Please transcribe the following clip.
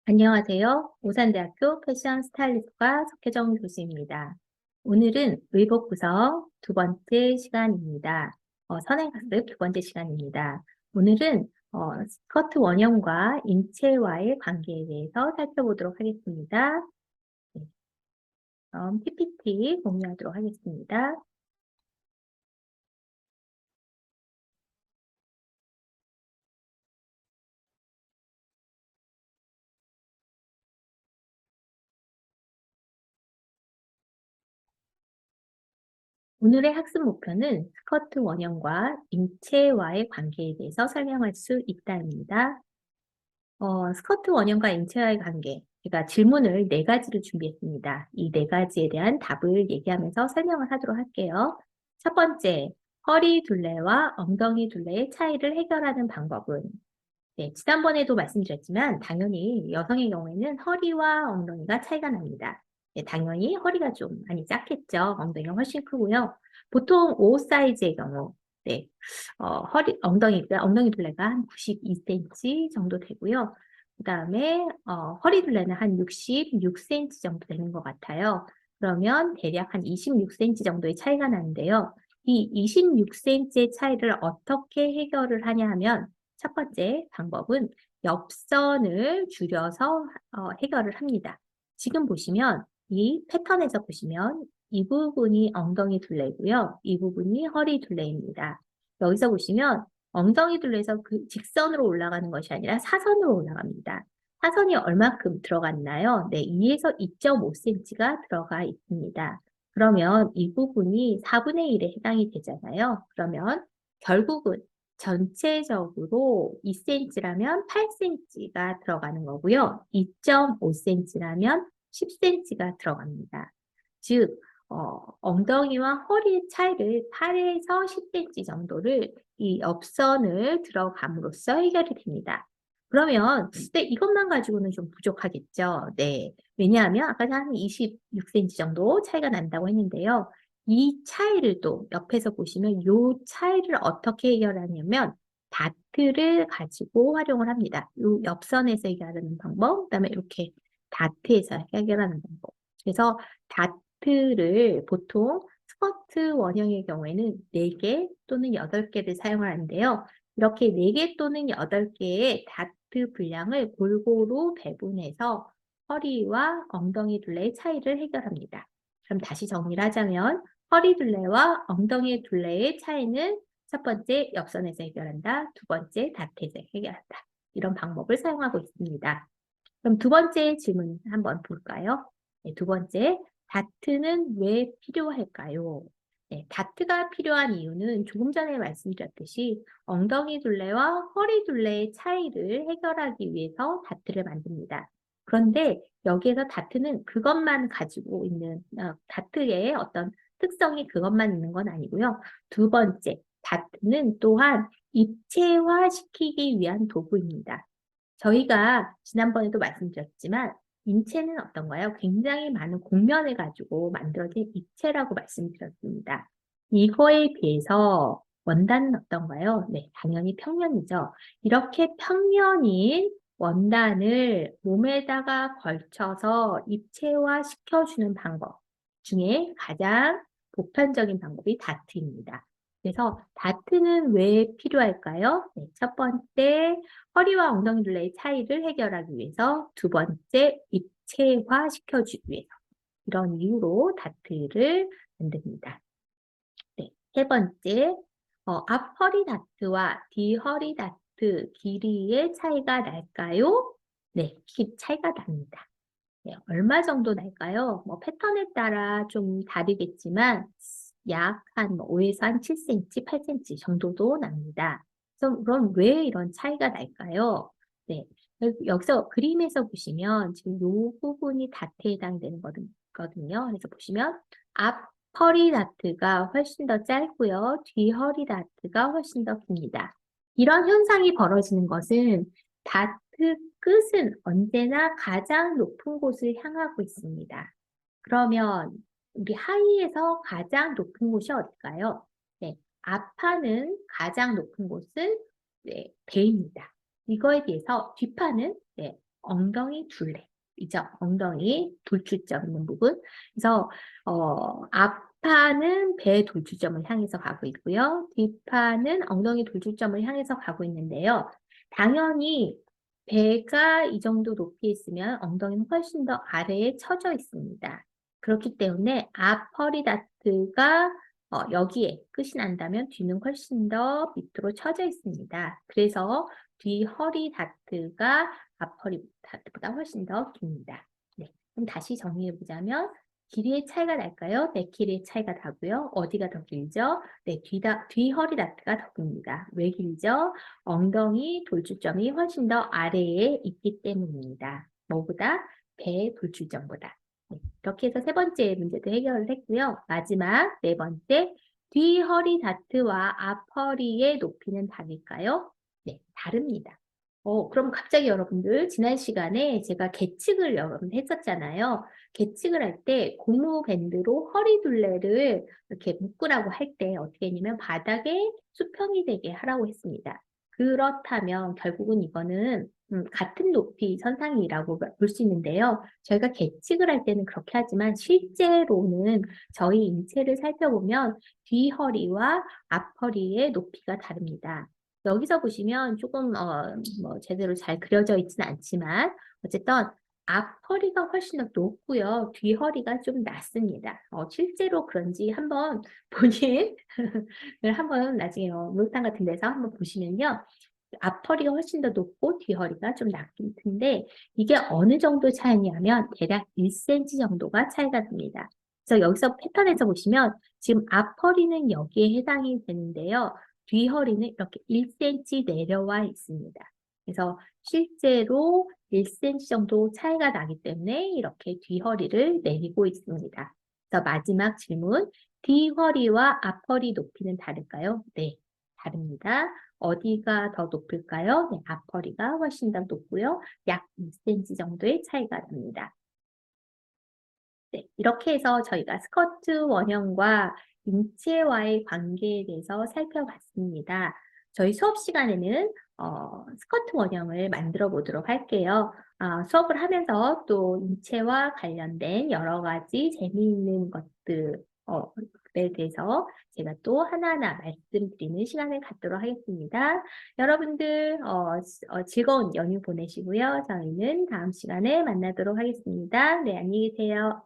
안녕하세요. 오산대학교 패션 스타일리스트과 석혜정 교수입니다. 오늘은 의복 구성 두 번째 시간입니다. 선행학습 두 번째 시간입니다. 오늘은 스커트 원형과 인체와의 관계에 대해서 살펴보도록 하겠습니다. 네, 그럼 PPT 공유하도록 하겠습니다. 오늘의 학습 목표는 스커트 원형과 인체와의 관계에 대해서 설명할 수 있다입니다. 스커트 원형과 인체와의 관계. 제가 질문을 네 가지를 준비했습니다. 이 네 가지에 대한 답을 얘기하면서 설명을 하도록 할게요. 첫 번째, 허리 둘레와 엉덩이 둘레의 차이를 해결하는 방법은? 네, 지난번에도 말씀드렸지만 당연히 여성의 경우에는 허리와 엉덩이가 차이가 납니다. 네, 당연히 허리가 좀 많이 작겠죠. 엉덩이가 훨씬 크고요. 보통 옷 사이즈의 경우, 네, 엉덩이 둘레가 한 92cm 정도 되고요. 그 다음에 허리 둘레는 한 66cm 정도 되는 것 같아요. 그러면 대략 한 26cm 정도의 차이가 나는데요. 이 26cm의 차이를 어떻게 해결을 하냐 하면 첫 번째 방법은 옆선을 줄여서 해결을 합니다. 지금 보시면 이 패턴에서 보시면 이 부분이 엉덩이 둘레고요. 이 부분이 허리 둘레입니다. 여기서 보시면 엉덩이 둘레에서 그 직선으로 올라가는 것이 아니라 사선으로 올라갑니다. 사선이 얼마큼 들어갔나요? 네, 2에서 2.5cm가 들어가 있습니다. 그러면 이 부분이 4분의 1에 해당이 되잖아요. 그러면 결국은 전체적으로 2cm라면 8cm가 들어가는 거고요. 2.5cm라면 10cm가 들어갑니다. 즉, 엉덩이와 허리의 차이를 8에서 10cm 정도를 이 옆선을 들어감으로써 해결이 됩니다. 그러면 네, 이것만 가지고는 좀 부족하겠죠. 네. 왜냐하면 아까 한 26cm 정도 차이가 난다고 했는데요. 이 차이를 또 옆에서 보시면 이 차이를 어떻게 해결하냐면 다트를 가지고 활용을 합니다. 이 옆선에서 해결하는 방법, 그다음에 이렇게 다트에서 해결하는 방법. 그래서 다트를 보통 스커트 원형의 경우에는 4개 또는 8개를 사용하는데요. 이렇게 4개 또는 8개의 다트 분량을 골고루 배분해서 허리와 엉덩이 둘레의 차이를 해결합니다. 그럼 다시 정리를 하자면 허리 둘레와 엉덩이 둘레의 차이는 첫 번째 옆선에서 해결한다. 두 번째 다트에서 해결한다. 이런 방법을 사용하고 있습니다. 그럼 두 번째 질문 한번 볼까요? 네, 두 번째, 다트는 왜 필요할까요? 네, 다트가 필요한 이유는 조금 전에 말씀드렸듯이 엉덩이 둘레와 허리 둘레의 차이를 해결하기 위해서 다트를 만듭니다. 그런데 여기에서 다트는 그것만 가지고 있는, 다트의 어떤 특성이 그것만 있는 건 아니고요. 두 번째, 다트는 또한 입체화시키기 위한 도구입니다. 저희가 지난번에도 말씀드렸지만 인체는 어떤가요? 굉장히 많은 곡면을 가지고 만들어진 입체라고 말씀드렸습니다. 이거에 비해서 원단은 어떤가요? 네, 당연히 평면이죠. 이렇게 평면인 원단을 몸에다가 걸쳐서 입체화 시켜주는 방법 중에 가장 보편적인 방법이 다트입니다. 그래서 다트는 왜 필요할까요? 네, 첫 번째, 허리와 엉덩이 둘레의 차이를 해결하기 위해서, 두 번째, 입체화 시켜주기 위해서. 이런 이유로 다트를 만듭니다. 네, 세 번째, 앞허리 다트와 뒤허리 다트 길이의 차이가 날까요? 네, 차이가 납니다. 네, 얼마 정도 날까요? 뭐 패턴에 따라 좀 다르겠지만 약 한 5에서 한 7cm, 8cm 정도도 납니다. 그럼 왜 이런 차이가 날까요? 네, 여기서 그림에서 보시면 지금 이 부분이 다트에 해당되는 거거든요. 그래서 보시면 앞 허리 다트가 훨씬 더 짧고요. 뒤 허리 다트가 훨씬 더 깁니다. 이런 현상이 벌어지는 것은 다트 끝은 언제나 가장 높은 곳을 향하고 있습니다. 그러면 우리 하의에서 가장 높은 곳이 어딜까요? 네, 앞판은 가장 높은 곳은 네, 배입니다. 이거에 비해서 뒷판은 네, 엉덩이 둘레이죠. 엉덩이 돌출점 있는 부분. 그래서 앞판은 배 돌출점을 향해서 가고 있고요. 뒷판은 엉덩이 돌출점을 향해서 가고 있는데요. 당연히 배가 이 정도 높이에 있으면 엉덩이는 훨씬 더 아래에 처져 있습니다. 그렇기 때문에 앞 허리 다트가 여기에 끝이 난다면 뒤는 훨씬 더 밑으로 처져 있습니다. 그래서 뒤 허리 다트가 앞허리 다트보다 훨씬 더 깁니다. 네, 그럼 다시 정리해 보자면 길이의 차이가 날까요? 네, 길이의 차이가 나고요. 어디가 더 길죠? 네, 뒤 허리 다트가 더 깁니다. 왜 길죠? 엉덩이 돌출점이 훨씬 더 아래에 있기 때문입니다. 뭐보다? 배 돌출점보다. 네, 이렇게 해서 세 번째 문제도 해결을 했고요. 마지막 네 번째, 뒤 허리 다트와 앞 허리의 높이는 다를까요? 네, 다릅니다. 그럼 갑자기 여러분들 지난 시간에 제가 계측을 여러분 했었잖아요. 계측을 할 때 고무 밴드로 허리 둘레를 이렇게 묶으라고 할 때 어떻게 했냐면 바닥에 수평이 되게 하라고 했습니다. 그렇다면 결국은 이거는 같은 높이 선상이라고 볼 수 있는데요. 저희가 계측을 할 때는 그렇게 하지만 실제로는 저희 인체를 살펴보면 뒤허리와 앞허리의 높이가 다릅니다. 여기서 보시면 조금 뭐 제대로 잘 그려져 있지는 않지만 어쨌든 앞허리가 훨씬 더 높고요. 뒤허리가 좀 낮습니다. 실제로 그런지 한번 본인 한번 나중에 목욕탕 같은 데서 한번 보시면요. 앞허리가 훨씬 더 높고 뒤허리가 좀 낮긴 한데 이게 어느 정도 차이냐면 대략 1cm 정도가 차이가 납니다. 그래서 여기서 패턴에서 보시면 지금 앞허리는 여기에 해당이 되는데요. 뒤허리는 이렇게 1cm 내려와 있습니다. 그래서 실제로 1cm 정도 차이가 나기 때문에 이렇게 뒤허리를 내리고 있습니다. 그래서 마지막 질문, 뒤허리와 앞허리 높이는 다를까요? 네, 다릅니다. 어디가 더 높을까요? 네, 앞허리가 훨씬 더 높고요. 약 2cm 정도의 차이가 납니다. 네, 이렇게 해서 저희가 스커트 원형과 인체와의 관계에 대해서 살펴봤습니다. 저희 수업 시간에는 스커트 원형을 만들어 보도록 할게요. 수업을 하면서 또 인체와 관련된 여러 가지 재미있는 것들에 대해서 제가 또 하나하나 말씀드리는 시간을 갖도록 하겠습니다. 여러분들 즐거운 연휴 보내시고요. 저희는 다음 시간에 만나도록 하겠습니다. 네, 안녕히 계세요.